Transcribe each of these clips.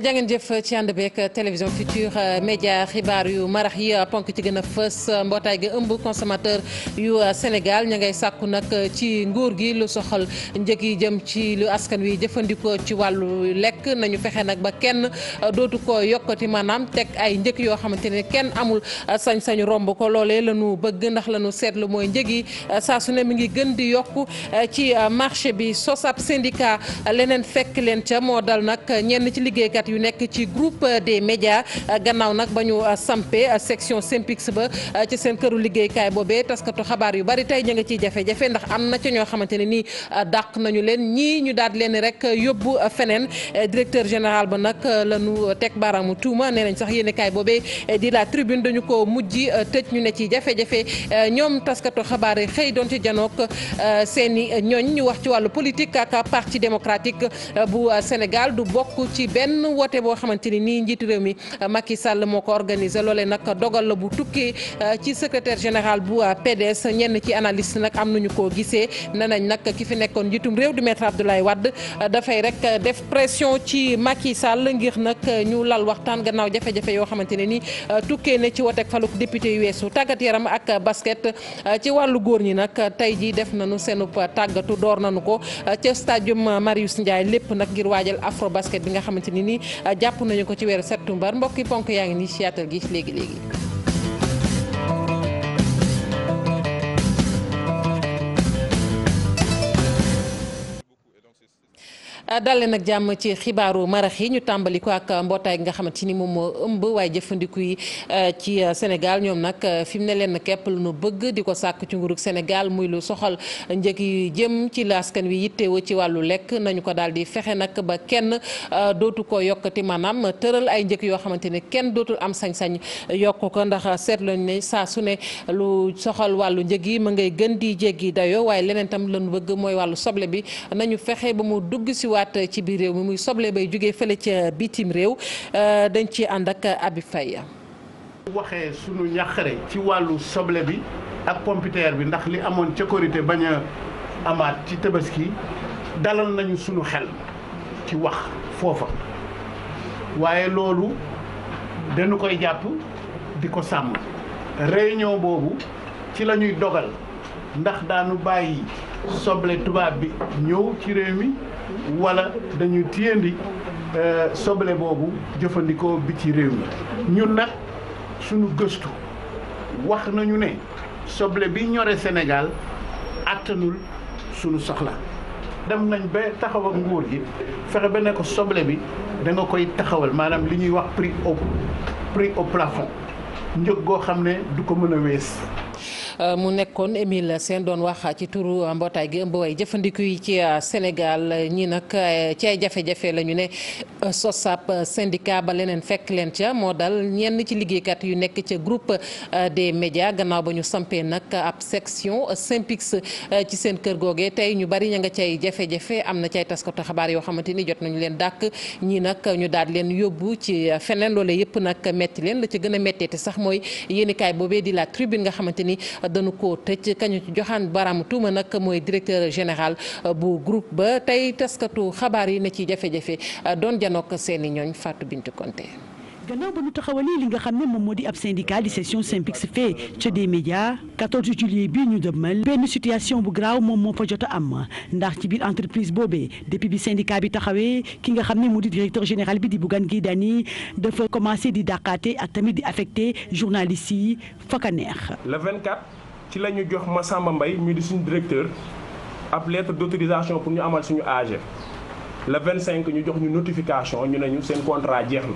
jangeen jëf ci ànd beeg télévision Futurs Médias xibaar yu marax yi ponk ci gën a fës mbootaay gi ëmb consommateur yu Sénégal ña ngay sàkku nag ci nguur gi lu soxal njëg yi jëm ci lu askan wi jëfandikoo ci wàllu lekk nañu fexe nag ba kenn dootu ko yokkati maanaam teg ay njëg yoo xamante ne kenn amul sañ-sañu romb ko loolee la ñu bëgg ndax la ñu seetlu mooy njëg yi saa su ne mi ngi gën di yokku ci marché bi sos ab syndicat leneen fekk leen ca moo dal nag ñenn ci liggéeykat yu nekk ci groupe des médias gannaaw nag ba ñu sampé section Synpics ba ci seen këru liggéeykaay boobee taskatu xabaar yu bari tey ñu ngi ciy jafe-jafe ndax am na ca ñoo xamante ne nii dàq nañu leen ñii ñu daal leen rek yóbbu feneen directeur général ba nag la ñu teg baaraamu tuuma nee nañ sax yéenekaay boobee di la tribune dañu ko mujj tëj ñu ne ci jafe-jafe ñoom taskatu xabaar yi xëy doon ci janook seeni ñooñ ñu wax ci wàllu politique ak parti démocratique bu Sénégal du bokk ci benn woote boo xamante ni nii njiitu réew mi Macky Sall moo ko organisé loolee nag dogal la bu tukkee ci secrétaire général bu PDS ñenn ci analyste nag am nañu koo gisee nee nañ nag ki fi nekkoon njiitum réew di maître Abdoulaye Wade dafay rek def pression ci Macky Sall ngir nag ñu lal waxtaan gannaaw jafe-jafe yoo xamante ne ni tukkee ne ci woteek faluk député yu weesu tàggat yaram ak basket ci wàllu góor ñi nag tey ji def nañu seenub tàggatu door nañu ko ca stadium Marius Ndiaye lépp nag ngir waajal afro basket bi nga xamante ni nii jàpp nañu ko ci weeru septembre mbokki ponk yaa ngi nii ci yaatal gi léegi-léegi dalee nag jàmm ci xibaaru marax yi ñu tàmbali ko ak mbootaay gi nga xamante ni moom moo ëmb waaye jëfandiku yi ci Sénégal ñoom nag fi mu ne leen képp lu nu bëgg di ko sàkk ci nguurug Sénégal muy lu soxal njëg yi jëm ci la askan wi yittewoo ci wàllu lekk nañu ko daal di fexe nag ba kenn dootu ko yokkati maanaam tëral ay njëg yoo xamante ne kenn dootul am sañ-sañ yokk ko ndax seetlu ne saa su ne lu soxal wàllu njëg yi ma ngay gën di jéggi dayoo waaye leneen tam lañu bëgg mooy wàllu soble bi nañu fexe ba mu dugg si waat ci biir réew mi muy soble bay jógee fële ca bitim réew dañ ci ànd ak Abi Faye waxee sunu ñaxare ci wàllu soble bi ak pompiteer bi ndax li amoon ca Korité bañ a amaat ci Tabaski dalal nañu sunu xel ci wax foofa waaye loolu dañu koy jàpp di ko sàmm réunion boobu ci la ñuy dogal ndax daanu bàyyi soble tubaab bi ñëw ci réew mi wala dañu téyendi soble boobu jëfandikoo bi ci réew mi ñun nag suñu gëstu wax nañu ne soble bi ñore Sénégal attanul suñu soxla dem nañ ba taxaw ak nguur gi fexe ba ne ko soble bi da nga koy taxawal maanaam li ñuy wax prix au plafond njëg goo xam ne du ko mën a wees. mu nekkoon Émile Sène doon wax ci turu mbootaay gi ëmb way jëfandiku yi ci Sénégal ñi nag ci ay jafe-jafe la ñu ne sosap syndicat ba leneen fekk leen ca moo dal ñenn ci liggéeykat yu nekk ca groupe des médias gannaaw ba ñu sampee nag ab section Synpics ci seen kër googee tey ñu bari ña nga cay jafe-jafe am na cay taskatu xabaar yoo xamante ni jot nañu leen dàkk ñii nag ñu daal leen yóbbu ci feneen loolee yëpp nag metti leen la ci gën a méttee sax mooy yéenikaay boobee di la tribune nga xamante ni dañu ko tëj kañu ci joxaan baraamu tuuma nag mooy directeur général bu groupe ba tey taskatu xabaar yi ne ci jafe-jafe doon janook seeni ñooñ Fatou Bintou Konté gannaaw ba ñu taxawalee li nga xam ne moom moo di ab syndicat di section Synpics fee ca des médias 14 juillet bii ñu dëmmal benn situation bu graaw moom moo fa jot a am ndax ci biir entreprise boobee depuis bi syndicat bi taxawee ki nga xam ne moo di directeur général bi di Bougane Gueye Dany dafa commencé di dàqaate ak tamit di affecté journalistes yi fa ka neex. Le 24 ci la ñu jox Massamba Mbaye mi di suñu directeur ab lettre d'autorisation pour ñu amal suñu AG le 25 ñu jox ñu notification ñu ne ñu seen contrat jeex na.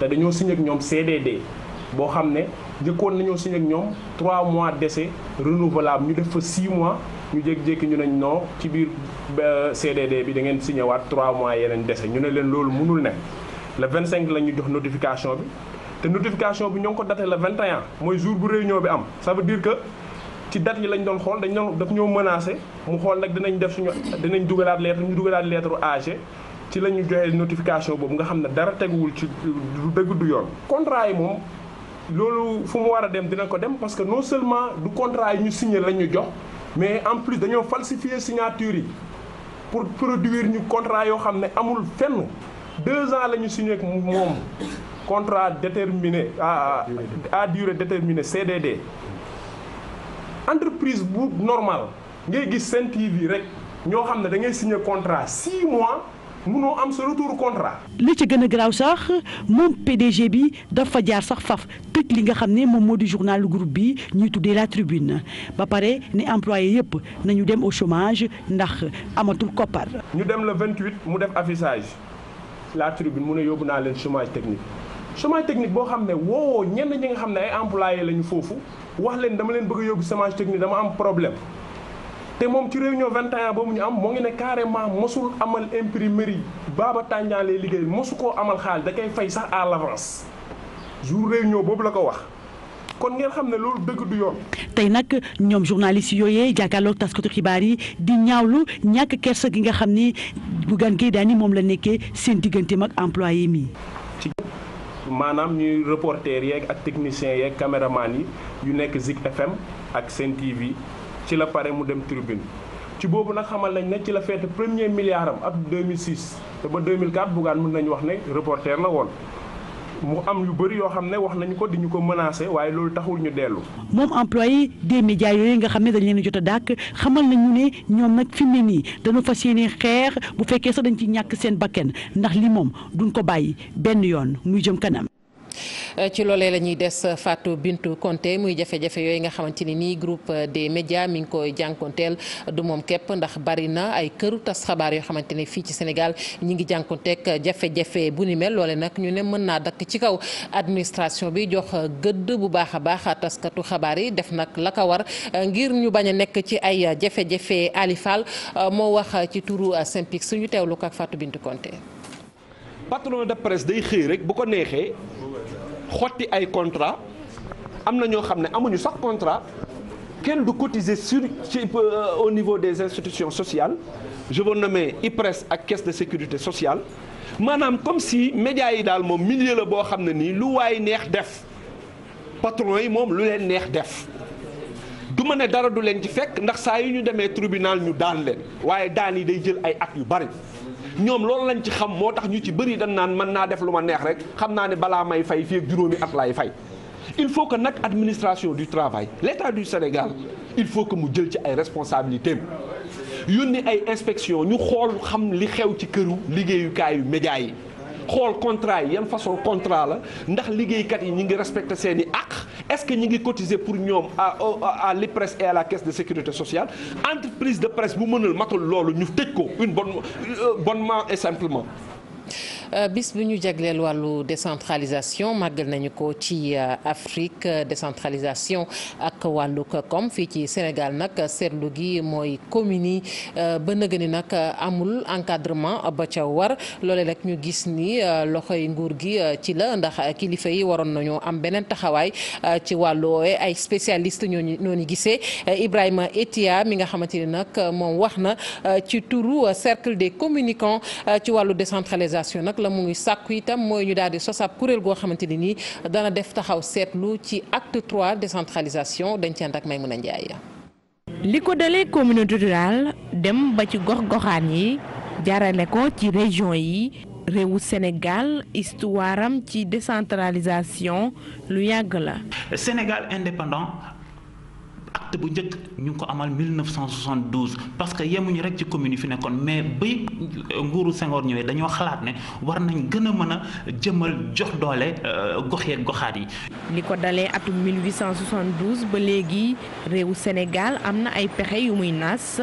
te dañoo signé ak ñoom CDD boo xam ne njëkkoon nañoo signé ak ñoom 3 mois d'essai renouvelable ñu def fa 6 mois ñu jékki-jékki ñu ne non ci biir CDD bi da ngeen signé waat 3 mois yeneen d'essai ñu ne leen loolu mënul ne le 25 la ñu jox notification bi te notification bi ñoo ngi ko daté le 21 mooy jour bu réunion bi am ça veut dire que ci date yi lañ doon xool dañ doon daf ñoo menacé mu xool nag dinañ dugalaat lettre AG ci la ñu joxee notification boobu nga xam ne dara teguwul ci du dëgg du yoon. contrat yi moom loolu fu mu war a dem dina ko dem parce que non seulement du contrat yi ñu signé la ñu jox mais en plus dañoo falsifier signature yi pour produire ñu contrat yoo xam ne amul fenn 2 ans la ñu signé ak moom contrat déterminé à durée déterminée CDD. Entreprise bu normal ngay gis Sen TV rek ñoo xam ne da ngay signé contrat 6 mois munoo am sa retour contrat. li ci gën a garaaw sax moom PDG bi dafa jaar sax faf tëj li nga xam ne moom moo di journal groupe bi ñuy tuddee La Tribune ba pare ne employé yëpp nañu dem au chômage ndax amatul koppar. ñu dem le 28 mu def affichage La Tribune mu ne yóbbu naa leen chômage technique boo xam ne woo ñenn ñi nga xam ne ay employé lañu foofu wax leen dama leen bëgg a yóbbu chômage technique dama am problème. te moom ci réunion 21 boobu ñu am moo ngi ne carrément mosul amal imprimerie Baba Tandian lay liggéey mosu koo amal xaalis da koy fay sax à l'avance jour réunion boobu la ko wax kon ngeen xam ne loolu dëgg du yoon. tey nag ñoom journalistes yooyee jàkkaarloog taskatu xibaar yi di ñaawlu ñàkk kersa gi nga xam ni Bougane Gueye Dany moom la nekkee seen digganteem ak employé mi. ci maanaam ñuy reporter yeeg ak techniciens yeeg caméraman yi yu nekk Zik FM ak Sen TV. ci la pare mu dem Tribune ci boobu nag xamal nañ ne ci la feete premier milliard am ab 2006 te ba 2004 Bougane mën nañu wax ne reporter la woon mu am yu bëri yoo xam ne wax nañu ko di ñu ko menacé waaye loolu taxul ñu dellu. moom employé des médias yooyu nga xam ne dañ leen a jot a dàkk xamal nañu ne ñoom nag fi mu ne nii dañoo fas yéene xeex bu fekkee sax dañ ci ñàkk seen bakken ndax li moom duñ ko bàyyi benn yoon muy jëm kanam. ci loolee la ñuy des Fatou Bintou Konté muy jafe-jafe yooyu nga xamante ni nii groupe des médias mi ngi koy jànkonteel du moom képp ndax bari na ay këru tas xabaar yoo xamante ne fii ci Sénégal ñi ngi jànkonteeg jafe-jafe bu ni mel loole nag ñu ne mën naa dakk ci kaw administration bi jox gëdd bu baax a baax taskatu xabaar yi def nag la ko war ngir ñu bañ a nekk ci ay jafe-jafe. Ali Fall moo wax ci turu SYNPICS suñu teewlu ko ak Fatou Bintou Konté. patron de presse day xëy rek bu ko neexee xotti ay contrat am na ñoo xam ne amuñu sax contrat kenn du cotiser au niveau des institutions sociales je veux nommer IPRES ak caisse de sécurité sociale maanaam comme si médias yi daal moom milieu la boo xam ne nii lu waay neex def patron yi moom lu leen neex def du ma ne dara du leen ci fekk ndax saa yu ñu demee tribunal ñu daan leen waaye daan yi day jël ay at yu bari ñoom loolu lañ ci xam moo tax ñu ci bëri dañ naan mën naa def lu ma neex rek xam naa ne balaa may fay fii ak juróomi at laay fay il faut que nag administration du travail l'État du Sénégal il faut que mu jël ci ay responsabilités yónni ay inspection ñu xool xam li xew ci këru liggéeyukaayu médias yi xool contrat yi yan façon contrat la ndax liggéeykat yi ñi ngi respecté seen i àq est-ce que ñi ngi cotiser pour ñoom à l'IPRES et à la caisse de sécurité sociale entreprise de presse bu mënal matul loolu ñu tëj ko bonnement et simplement. bis bi ñu jagleel wàllu décentralisation màggal nañu ko ci Afrique décentralisation ak wàllu koom fii ci Sénégal nag seetlu gi mooy communes yi ba nëgë ni nag amul encadrement ba ca war loole nag ñu gis ni loxoy nguur gi ci la ndax kilifa yi waroon nañoo am beneen taxawaay ci wàllu woowe ay spécialiste ñooñu gisee Ibrahima Etia mi nga xamante ni nag moom wax na ci turu cercle des communicants ci wàllu décentralisation nag la mu ngi sàkku itam mooy ñu daal di sos ab kuréel goo xamante ni nii dana def taxaw seetlu ci acte 3 décentralisation dañ ci ànd ak Maimouna Ndiaye. li ko dalee communauté rurale dem ba ci gox-goxaan yi jaarale ko ci région yi réewu Sénégal histoire am ci décentralisation lu yàgg la. Sénégal indépendant. acte bu njëkk ñu ngi ko amal 1972 parce que yemuñu rek ci commune yi fi nekkoon mais bay nguuru Senghor ñëwee dañoo xalaat ne war nañ gën a mën a jëmal jox doole gox yeeg goxaat yi. li ko dalee atum 1872 ba léegi réewu Sénégal am na ay pexe yu muy nas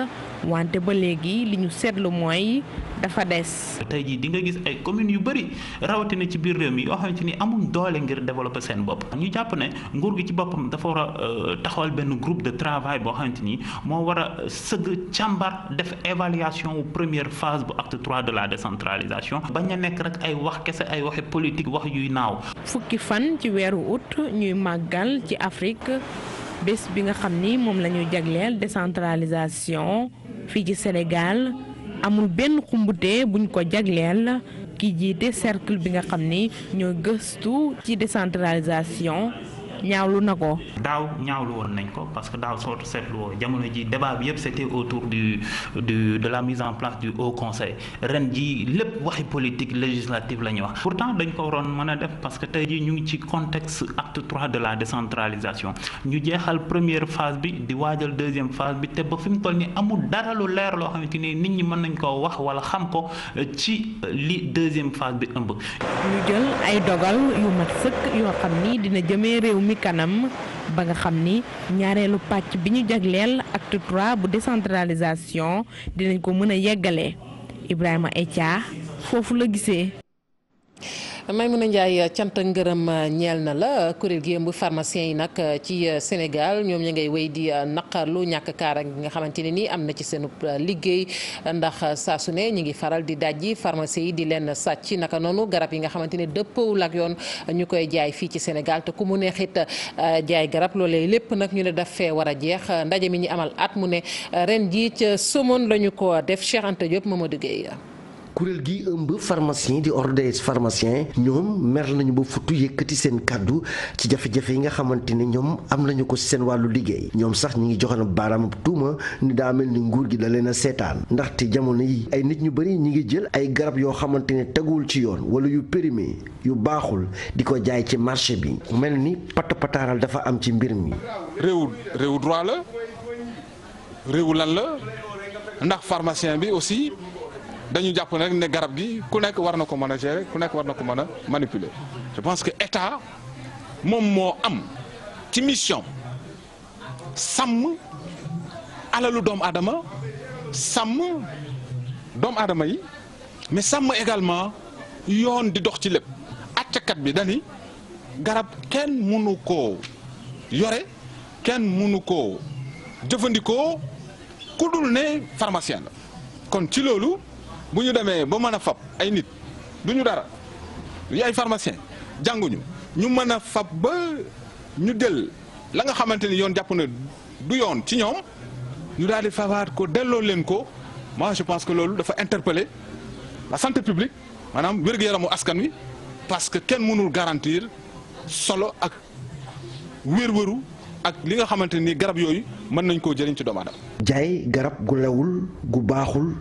wante ba léegi li ñu seetlu mooy dafa des. tey jii di nga gis ay communes yu bëri rawatina ci biir réew mi yoo xamante ni amul doole ngir développer seen bopp. ñu jàpp ne nguur gi ci boppam dafa war a taxawal benn groupe de travail boo xamante ni moo war a sëgg càmbar def évaluation wu première phase bu acte 3 de la décentralisation bañ a nekk rek ay wax kese ay waxi politique wax yuy naaw. fukki fan ci weeru août ñuy màggal ci Afrique bés bi nga xam ni moom la ñuy jagleel décentralisation fii ci Sénégal amul benn xumbute buñ ko jagleel ki jiite cercle bi nga xam ni ñoo gëstu ci décentralisation ñaawlu na ko. daaw ñaawlu woon nañ ko parce que daaw soo seetloo jamono ji débat bi yëpp c'était autour de la mise en place du haut conseil ren ji lépp waxi politique législative la ñuy wax pourtant dañ ko waroon mën a def parce que tey jii ñu ngi ci contexte acte 3 de la décentralisation ñu jeexal première phase bi di waajal deuxième phase bi te ba fi mu toll ni amul dara lu leer loo xamante ni nit ñi mën nañ koo wax wala xam ko ci li deuxième phase bi ëmb. ñu jël ay dogal yu mat sëkk yoo xam ni dina jëmee réew mi kanam ba nga xam ni ñaareelu pàcc bi ñu jagleel acte 3 bu décentralisation dinañ ko mën a yeggale Ibrahima Etia foofu la gisee. Maimouna Ndiaye cant ngërëm ñeel na la kuréel gi ëmb pharmacien yi nag ci Sénégal ñoom ña ngay wéy di naqarlu ñàkk kaaraange gi nga xamante ne nii am na ci seen liggéey ndax saa su ne ñu ngi faral di dajji pharmacie yi di leen sàcc naka noonu garab yi nga xamante ne dëppawul ak yoon ñu koy jaay fii ci Sénégal te ku mu neexit jaay garab loolee lépp nag ñu ne daf fee war a jeex ndaje mi ñu amal at mu ne ren jii ca Somone la ñu ko def Cheikh Anta Diop Mamadou Gueye. kuréel gi ëmb pharmacien di ordre des pharmaciens ñoom mer nañu ba futu yëkkati seen kàddu ci jafe-jafe yi nga xamante ne ñoom am nañu ko ci seen wàllu liggéey ñoom sax ñi ngi joxoon baaraam tuuma ni daa mel ni nguur gi da leen a seetaan ndaxte jamono yi ay nit ñu bëri ñi ngi jël ay garab yoo xamante ne teguwul ci yoon wala yu périmé yu baaxul di ko jaay ci marché bi mel ni pataaral dafa am ci mbir mi. réewu droit la réewu lan la ndax pharmacien bi aussi. dañu jàpp rek ne garab gi ku nekk war na ko mën a gérer ku nekk war na ko mën a manipuler je pense que état moom moo am ci mission sàmm alalu doomu aadama sàmm doomu aadama yi mais sàmm également yoon di dox ci lépp àccakat bi dani garab kenn mënu koo yore kenn mënu koo jëfandikoo ku dul ne pharmacien la kon ci loolu bu ñu demee ba mën a fab ay nit du ñu dara yu ay pharmacien jànguñu ñu mën a fab ba ñu jël la nga xamante ni yoon jàpp na du yoon ci ñoom ñu daal di fabaat ko delloo leen ko moi je pense que loolu dafa interpeller la santé publique maanaam wér-gu-yaramu askan wi parce que kenn mënul garantir solo ak wér-wéru ak li nga xamante ni garab yooyu mën nañ koo jëriñ ci doomu aadama. jaay garab gu lewul gu baaxul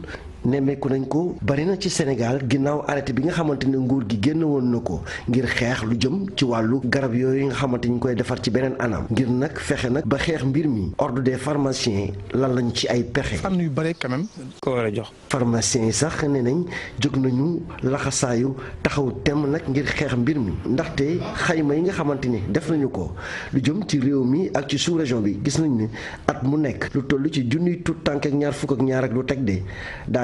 nemmeeku nañ ko bari na ci Sénégal ginnaaw arrêté bi nga xamante ne nguur gi génn woon na ko ngir xeex lu jëm ci wàllu garab yooyu nga xamante ni ñu koy defar ci beneen anam ngir nag fexe nag ba xeex mbir mi ordre des pharmaciens lan lañ ci ay pexe. am yu bare quand même ko war a jox. pharmaciens yi sax ne nañ jóg nañu laxasaayu taxaw temm nag ngir xeex mbir mi ndaxte xayma yi nga xamante ni def nañu ko lu jëm ci réew mi ak ci sous-région bi gis nañ ne at mu nekk lu toll ci junniy tuut tànk ak ñaar fukk ak ñaar ak lu teg de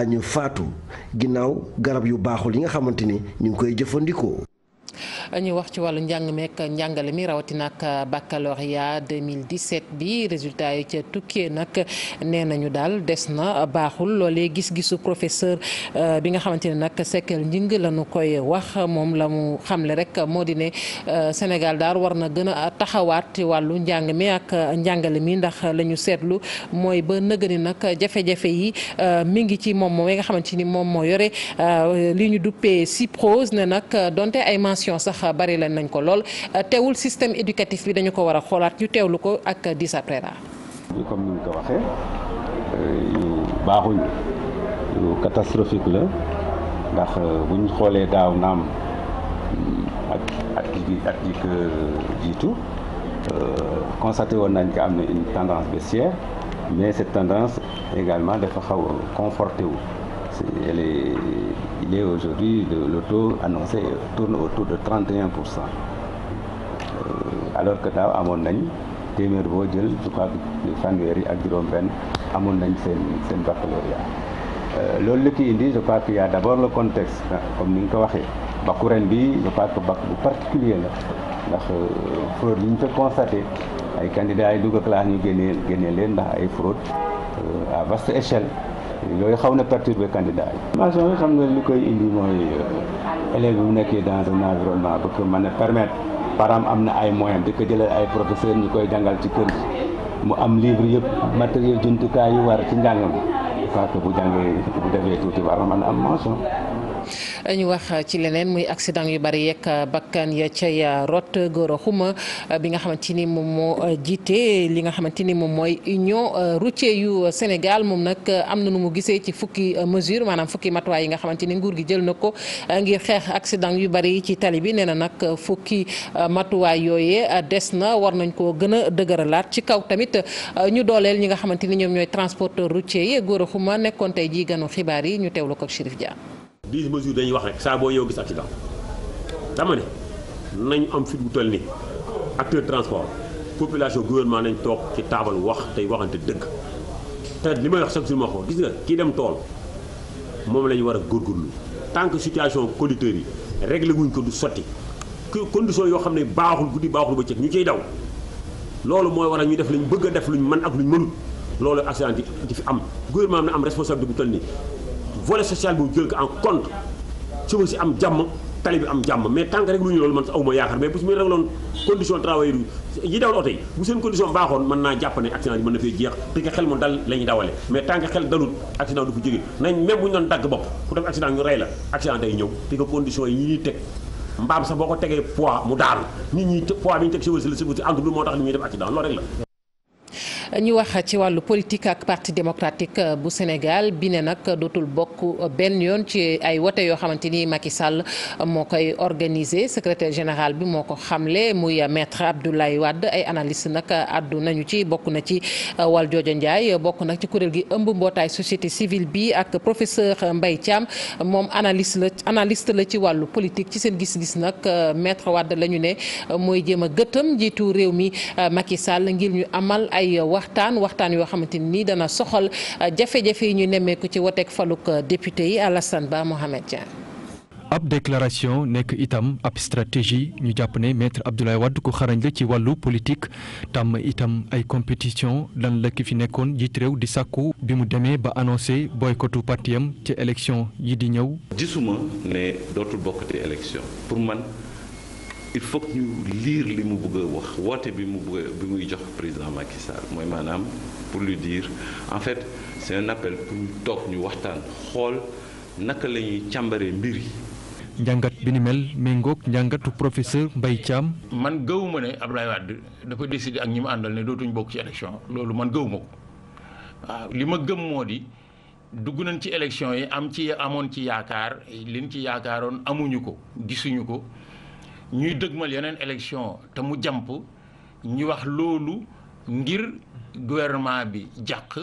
ñu faatu ginnaaw garab yu baaxul yi nga xamante ni ñu ngi koy jëfandikoo. ñu wax ci wàllu njàng meek njàngale mi rawatina ak baccalauréat 2017 bi résultat yi ca tukkee nag nee nañu daal des na baaxul loolee gis-gisu professeur bi nga xamante ne nag Sekel Njing la ñu koy wax moom la mu xamle rek moo di ne Sénégal daal war na gën a taxawaat ci wàllu njàng mi ak njàngale mi ndax la ñu seetlu mooy ba nëgëni nag jafe-jafe yi mi ngi ci moom moom nga xamante ni moom moo yore li ñu duppee CIPROS ne nag donte ay mention sax bari leen nañ ko lool teewul système éducatif bi dañu ko war a xoolaat ñu teewlu ko ak Dissa Prera. comme ni nga ko waxee yu baaxuñ yu catastrophique la ndax bu ñu xoolee daaw naam ak yi ko jiitu constaté woon nañ ko am na une tendance baissière mais cette tendance également dafa xaw a conforté wu. Il est aujourd'hui, le taux annoncé tourne autour de 31%. Alors que daaw amoon nañ téeméer boo jël je crois que fanweer yi ak juróom-benn amoon nañ seen baccalauréat loolu la ci indi je crois qu'il y a d'abord le contexte comme ni nga ko waxee bakku ren bi je crois que bac bu particulier la ndax fraude yi ñu fa constaté ay candidats yi dugg classe ñu génnee leen ndax ay fraude à vaste échelle. yooyu xaw na perturber candidat yi. formation yi xam nga li koy indi mooy élève bi mu nekkee dans un environnement bu ko mën a permettre parents am na ay moyens di ko jëlee ay professeurs ñu koy jàngal ci kër gi mu am livre yëpp matériel jumtukaay yu war ci njàng mi je crois que bu jàngee bu defee tuuti war na mën a am mention ñu wax ci leneen muy accident yu bari yeeg bakkan ya cay rot Gora Khouma bi nga xamante ni moom moo jiite li nga xamante ni moom mooy union routier yu Sénégal moom nag am na nu mu gisee ci fukki mesure maanaam fukki matuwaay yi nga xamante ni nguur gi jël na ko ngir xeex accident yu bari ci tali bi nee na nag fukki matuwaay yooyee des na war nañ koo gën a dëgëralaat ci kaw tamit ñu dooleel ñi nga xamante ni ñoom ñooy transporteur routier yi Gora Khouma nekkoon tey jii ganu xibaar yi ñu teewlu ko ak Chérif Dia. 10 mesures dañuy wax rek saa boo yow gis accident dama ne nañ am fit bu toll ni acteur transport population gouvernement nañ toog ci taabal wax tey waxante dëgg te li may wax chaque jour ma ko gis nga kii dem tool moom la ñu war a góorgóorlu tant que situation conducteurs yi réglé wuñ ko du sotti condition yoo xam ne baaxul guddi baaxul bëccëg ñu ciy daw loolu mooy waral ñu def lañ bëgg a def luñ mën ak luñ mënul loolu accident di fi am gouvernement am na am responsabilité bu toll ni volet social bu jël ko en compte suba si am jàmm tali bi am jàmm mais tant que rek lu ñu loolu man sa awma yaakaar mais bu su muy regloon condition travail yi dawal oto yi bu seen condition baaxoon mën naa jàpp ne accident yi mën na fee jeex te que xel mu dal la ñuy dawale mais tant que xel dalul accident du ko jóge nañ même bu ñu doon dagg bopp ku def accident ñu rey la accident day ñëw te que condition yi ñuy teg mbaam sax boo ko tegee poids mu daanu nit ñi poids bi ñu teg si wasi entre bi moo tax li ñuy def accident loolu rek la. ñu wax ci wàllu politique ak parti démocratique bu Sénégal bi ne nag dootul bokk benn yoon ci ay wote yoo xamante ni Macky Sall moo koy organiser secrétaire général bi moo ko xamle muy maître Abdoulaye Wade ay analyste nag àddu nañu ci bokk na ci Valdiodio Ndiaye bokk nag ci kuréel gi ëmb mbootaay société civile bi ak professeur Mbaye Thiam moom analyste la ci wàllu politique ci seen gis-gis nag maître Wade la ñu ne mooy jéem a gëtëm njiitu réew mi Macky Sall ngir ñu amal ay waxtaan yoo xamante ni dana soxal jafe-jafe yi ñu nemmeeku ci woteek faluk député yi Alassane Ba Mohamed Dieng. ab déclaration nekk itam ab stratégie ñu jàpp ne maître Abdoulaye Wade ku xarañ la ci wàllu politique tàmm itam ay compétition lan la ki fi nekkoon jiit réew di sàkku bi mu demee ba annoncé boycottu partiyam ci élection yi di ñëw. gisuma ne dootul bokkati élection pour man. il faut que ñu lire li mu bëgg a wax woote bi muy jox président Macky Sall mooy maanaam pour lui dire en fait c'est un appel pour ñu toog ñu waxtaan xool naka la ñuy càmbaree mbir yi. njàngat bi ni mel méngoog njàngatu professeur Mbaye Thiam. man gëwuma ne Abdoulaye Wade dafa décider ak ñi mu àndal ne dootuñ bokk ci élection loolu man gëwuma ko waaw li ma gëm moo di dugg nañ ci élection yi amoon ci yaakaar liñ ci yaakaaroon amuñu ko gisuñu ko. ñuy dëgmal yeneen élection te mu jàmp ñu wax loolu ngir gouvernement bi jàq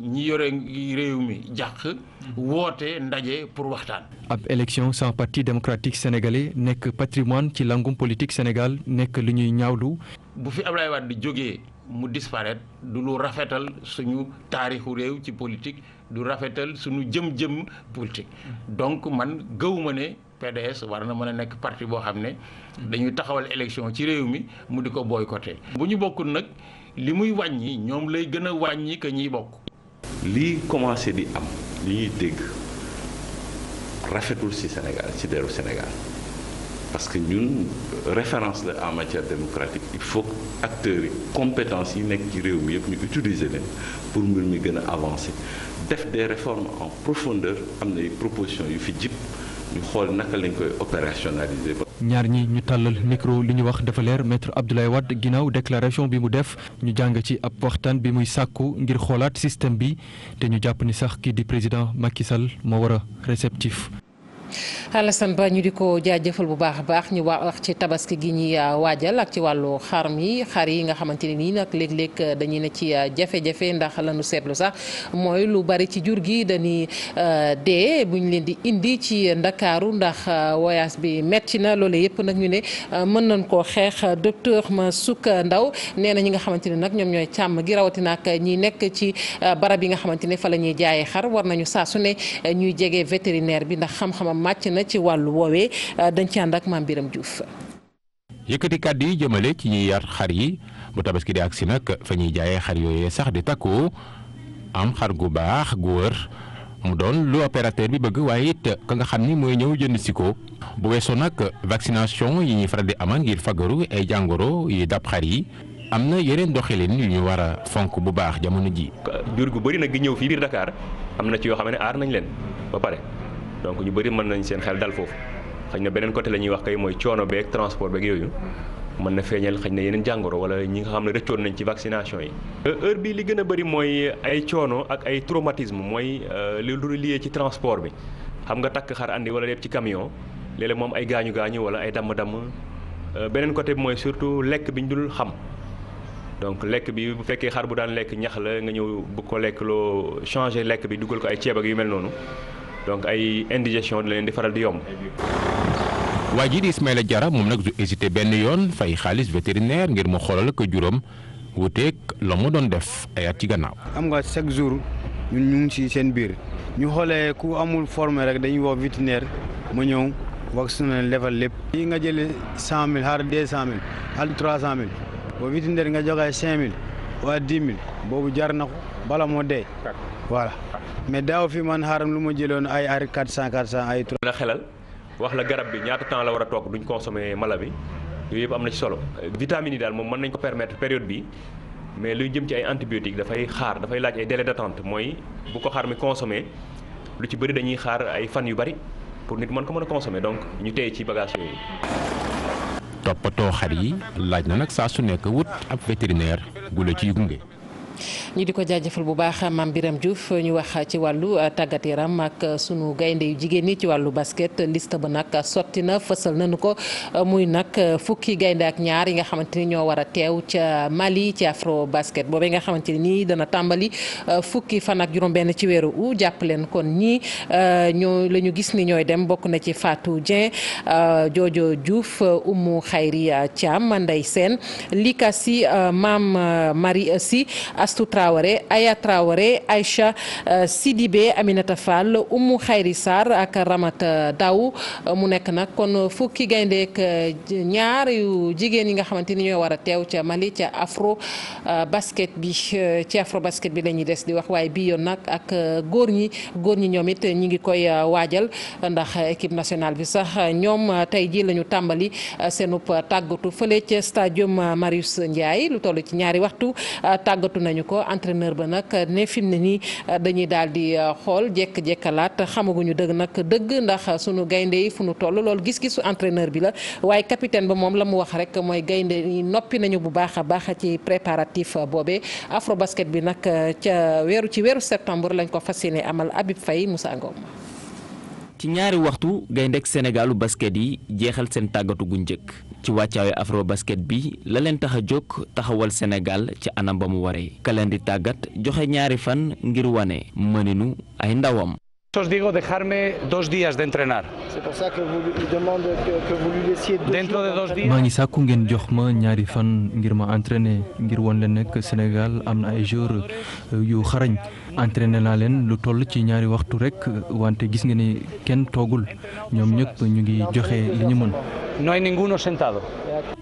ñi yore réew mi jàq woote ndaje pour waxtaan. ab élection sans parti démocratique sénégalais nekk patrimoine ci langum politique Sénégal nekk lu ñuy ñaawlu. bu fi Abdoulaye Wade jógee mu disparaître du lu rafetal suñu taarixu réew ci politique du rafetal suñu jëm-jëm politique donc man gëwuma ne. PDS war na mën a nekk parti boo xam ne dañuy taxawal élection ci réew mi mu di ko boycotté bu ñu bokkul nag li muy wàññi ñoom lay gën a wàññi que ñiy bokk. lii commencé di am li ñuy dégg rafetul ci Sénégal ci deru Sénégal parce que ñun référence la en matière démocratique il faut que acteurs yi compétences yi nekk ci réew mi yëpp ñu utiliser leen pour mbir mi gën a avancer def des réformes en profondeur am na ay propositions yu fi jib ñu xool naka lañ koy opérationnaliser. ñaar ñi ñu tàllal micro li ñu wax dafa leer maître Abdoulaye Wade ginnaaw déclaration bi mu def ñu jàng ci ab waxtaan bi muy sàkku ngir xoolaat système bi te ñu jàpp ni sax kii di président Macky Sall moo war a réceptif. Alassane Ba ñu di ko jaajëfal bu baax a baax ñu wax ci tabaski gi ñuy waajal ak ci wàllu xar yi nga xamante ne nii nag léeg-léeg dañuy ne ci jafe-jafe ndax lañu seetlu sax mooy lu bari ci jur gi dañuy dee bu ñu leen di indi ci Ndakaaru ndax voyage bi metti na loolu yëpp nag ñu ne mën nañ koo xeex docteur Massouk Ndaw nee na ñi nga xamante ne nag ñoom ñooy càmm gi rawatina ak ñi nekk ci barab yi nga xamante ne fa la ñuy jaayee xar war nañu saa su ne ñuy jege vétérinaire bi ndax xam-xamam màcc na ci wàllu woowee dañ ci ànd ak Mame Biram Diouf. yëkkati kàddu yi jëmale ci ñuy yar xar yi bu tabaski di agsi nag fa ñuy jaayee xar yooyee sax di takku am xar gu baax gu wër mu doon lu opérateur bi bëgg waaye it ka nga xam ni mooy ñëw jënd si ko bu weesoo nag vaccination yi ñuy faral di amal ngir fagaru ay jàngoro yi dab xar yi am na yeneen doxalin yu ñu war a fonk bu baax jamono ji. jur gu bëri nag gi ñëw fii biir Dakar am na ci yoo xam ne aar nañ leen ba pare donc ñu bëri mën nañ seen xel dal foofu xëy na beneen côté la ñuy wax kay mooy coono beeg transport beeg yooyu mën na feeñal xëy na yeneen jàngoro wala ñi nga xam ne rëccoon nañ ci vaccination yi. heure bi li gën a bëri mooy ay coono ak ay traumatisme mooy li lu lié ci transport bi xam nga takk xar andi wala lépp ci camion léeg-léeg moom ay gaañu gaañu wala ay damm-damm beneen côté bi mooy surtout lekk bi ñu dul xam donc lekk bi bu fekkee xar bu daan lekk ñax la nga ñëw bu ko lekk loo changer lekk bi dugal ko ay ceeb ak yu mel noonu donc ay indigestion da leen di faral di yomb. waa ji di Ismaïla Diarra moom nag du hésité benn yoon fay xaalis vétérinaire ngir mu xoolal ko juróom wuuteeg la mu doon def ay at ci gannaaw. am nga chaque jour ñun ñu ngi ci seen biir ñu xoolee ku amul formé rek dañuy woo vétérinaire mu ñëw wax suñu defal lépp. yi nga jëlee 100000 xaar 200000 xaar 300000 boo vétérinaire nga joxe 5000 waa 10000 boobu jar na ko bala moo dee voilà mais daaw fi man xaaram lu ma jëloon ay 400 ay 3. la xelal. wax la garab bi ñaata temps la war a toog duñ consommer mala bi yooyu yëpp am na ci solo vitamines yi daal moom mën nañ ko permettre période bi mais luy jëm ci ay antibiotiques dafay xaar dafay laaj ay délai d'attente mooy bu ko xar mi consommer lu ci bëri dañuy xaar ay fan yu bari pour nit mën ko mën a consommer donc ñu tey ci bagage yooyu. toppatoo xar yi laaj na nag saa su nekk wut ab vétérinaire gu la ciy gunge. ñu di ko jaajëfal bu baax Mame Birame Diouf ñu wax ci wàllu tàggat yaram ak sunu gaynde yu jigéen ñi ci wàllu basket liste ba nag sotti na fësal nañu ko muy nag fukki gaynde ak ñaar yi nga xamante ni ñoo war a teew ca Mali ci afro basket boobee nga xamante ni nii dana tàmbali fukki fan ak juróom-benn ci weeru u jàpp leen kon ñii ñoo la ñu gis ni ñooy dem bokk na ci Fatou Dieng Jojo Diouf Oumou Khayri Thiam Ndeye Sène Lika Sy Mame Marie Sy Astou Traoré Aya Traoré Aïcha Sidibé Aminata Fall Oumou Khayri Sarr ak Ramata Daw mu nekk nag kon fukki gayndeek ñaar yu jigéen yi nga xamante ni ñoo war a teew ca Mali ca afro basket bi ci afro basket bi la ñuy des di wax waaye bii yoon nag ak góor ñi ñoom it ñi ngi koy waajal ndax équipe nationale bi sax ñoom tey ji la ñu tàmbali seenub tàggatu fële ca stadium Marius Ndiaye lu toll ci ñaari waxtu tàggatu nañu ko entraîneur ba nag ne fi mu ne nii dañuy daal di xool jekk-jekkalaat xamaguñu dëgg ndax sunu gaynde yi fu nu toll loolu gis-gisu entraîneur bi la waaye capitaine ba moom la mu wax rek mooy gaynde yi noppi nañu bu baax a baax ci préparatif boobee afro basket bi nag ci weeru septembre lañ ko fas yéene amal Habib Faye Moussa Ngom. ci ñaari waxtu gayndek Sénégalu basket yi jeexal seen tàggatu gu njëkk ci wàccaayu afro basket bi la leen tax a jóg taxawal Sénégal ci anam ba mu waree ka leen di tàggat joxe ñaari fan ngir wane mëninu ay ndawam. Os digo dejarme 2 días de entrenar. C'est pour ça que vous demande que vous lui laissiez 2 Dentro de 2 días. maa ngi sàkku ngeen jox ma ñaari fan ngir ma entraîner ngir won leen nekk Sénégal am na ay joueurs yu xarañ entraîner naa leen lu toll ci ñaari waxtu rek wante gis nga ne kenn toogul ñoom ñëpp ñu ngi joxe li ñu mën. No hay ninguno sentado.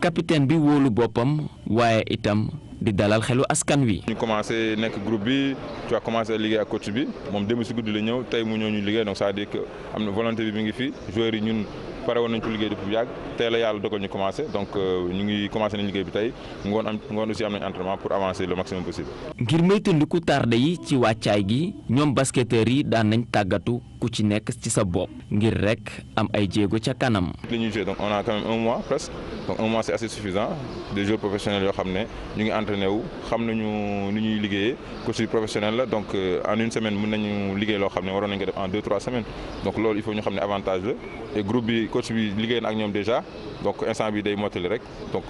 capitaine bi wóolu boppam waaye itam di dalal xelu askan wi. ñu commencé nekk groupe bi tu as commencé liggéey ak coach bi moom démb si guddi la ñëw tey mu ñëw ñu liggéey donc ça veut dire que am na volonté bi mi ngi fi joueurs yi ñun pare woon nañ ko liggéey depuis bu yàgg tey la yàlla dogal ñu commencé donc ñu ngi commencé nañ liggéey bi tey ngoon aussi am nañ entraînement pour avancer le maximum possible. ngir moytandiku tardé yi ci wàccaay gi ñoom basketteurs yi daan nañ tàggatu ku ci nekk ci sa bopp ngir rek am ay jéego ca kanam. li ñuy joué donc on a quand même 1 mois presque donc 1 mois c'est assez suffisant des joueurs professionnels yoo xam ne ñu ngi entraîné wu xam nañu ni ñuy liggéeyee coach yi professionnel la donc en 1 semaine mën nañu liggéey loo xam ne waroon nañ ko def en 2-3 semaines donc loolu il faut ñu xam ne avantage la et groupe bi coach bi liggéey na ak ñoom déjà donc instant bi day mottali rek donc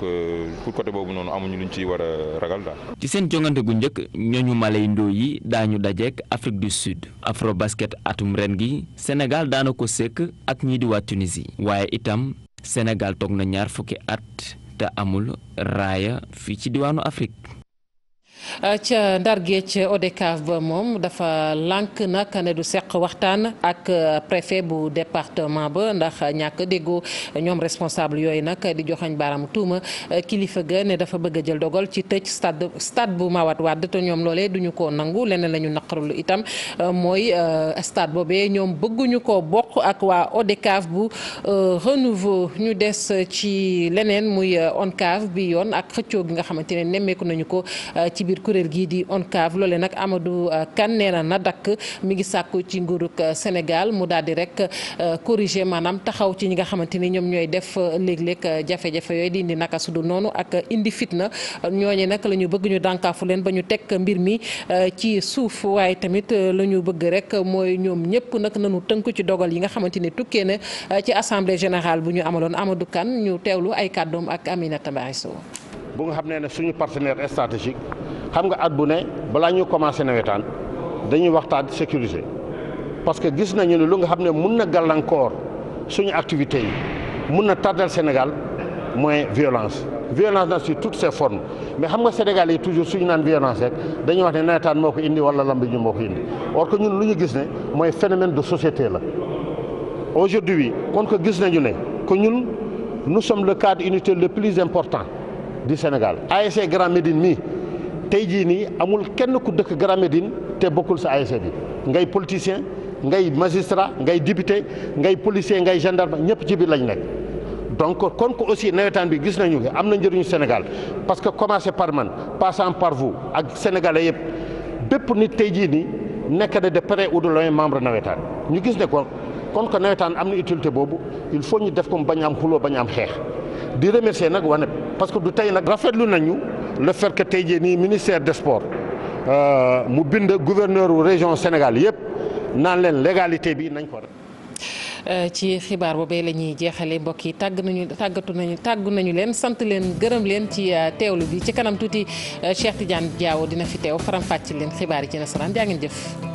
pour côté boobu noonu amuñu luñ ciy war a ragal daal. ci seen jongante gu njëkk ñooñu Malay Ndo yi daañu dajeek Afrique du Sud afro basket atum ren gi Sénégal daana ko sekk ak ñii di waa Tunisie waaye itam Sénégal toog na 20 at te amul raaya fii ci diwaanu Afrique. ca Ndar Géej ODCAV ba moom dafa lànk nag ne du seq waxtaan ak préfet bu département ba ndax ñàkk déggoo ñoom responsable yooyu nag di joxañ baaraamu tuuma kilifa ga ne dafa bëgg a jël dogal ci tëj stade bu Mawade Wade te ñoom loolee duñu ko nangu leneen la ñu naqarlu itam mooy stade boobee ñoom bëgguñu ko bokk ak waa ODCAV bu renouveau ñu des ci leneen muy ONCAV bi yoon ak xëccoo gi nga xamante ne nemmeeku nañu ko ci ci biir kuréel gii di ONCAV loole nag Amadou Kane nee na dakk mi ngi sàkku ci nguurug Sénégal mu daal di rek corriger maanaam taxaw ci ñi nga xamante ni ñoom ñooy def léeg-léeg jafe-jafe yooyu di indi naka su du noonu ak indi fitna ñooñe nag la ñu bëgg ñu dànkaafu leen ba ñu teg mbir mi ci suuf waaye tamit la ñu bëgg rek mooy ñoom ñëpp nag nañu tënku ci dogal yi nga xamante ni tukkee na ci assemblée générale bu ñu amaloon Amadou Kane ñu teewlu ay kàddoom ak Aminata Mbaye Sow. bu nga xam ne suñu partenaire stratégique xam nga at bu ne balaa ñu commencé nawetaan dañuy waxtaan sécuriser parce que gis nañu ne lu nga xam ne mun na gàllankoor suñu activités yi mun na tardel Sénégal mooy violence nag sur toutes ses formes mais xam nga Sénégal yi toujours suñu naan violence rek dañuy wax ne nawetaan moo ko indi wala lamb ñu moo ko indi or que ñun lu ñu gis ne mooy phénomène de société la aujourd'hui kon ko gis nañu ne que ñun nous sommes le cadre unitaire le plus important du Sénégal. ASC Grand Médine mii tey jii nii amul kenn ku dëkk Grand Médine te bokkul sa ASC bi ngay politicien ngay magistrat ngay député ngay policier ngay gendarme ñëpp ci biir lañ nekk. donc kon ko aussi nawetaan bi gis nañu ne am na njëriñu Sénégal parce que commencé par man passant par vous ak sénégalais yëpp bépp nit tey jii nii nekk na de près ou de loin membre nawetaan ñu gis ne kon ko nawetaan am na utilité boobu il faut ñu def ko bañ am xuloo bañ am xeex di remercier nag WANEP parce que du tey nag rafetlu nañu le fait que tey jii nii ministère des sports mu bind gouverneur région Sénégal yëpp naan leen légalité bi nañ ko rek. ci xibaar boobee la ñuy jeexalee mbokk yi tàggu nañu leen sant leen gërëm leen ci teewlu bi ci kanam tuuti Cheikh Tidiane Diawo dina fi teew faram-fàcc leen xibaar yi ci nasaraan jaa ngeen jëf.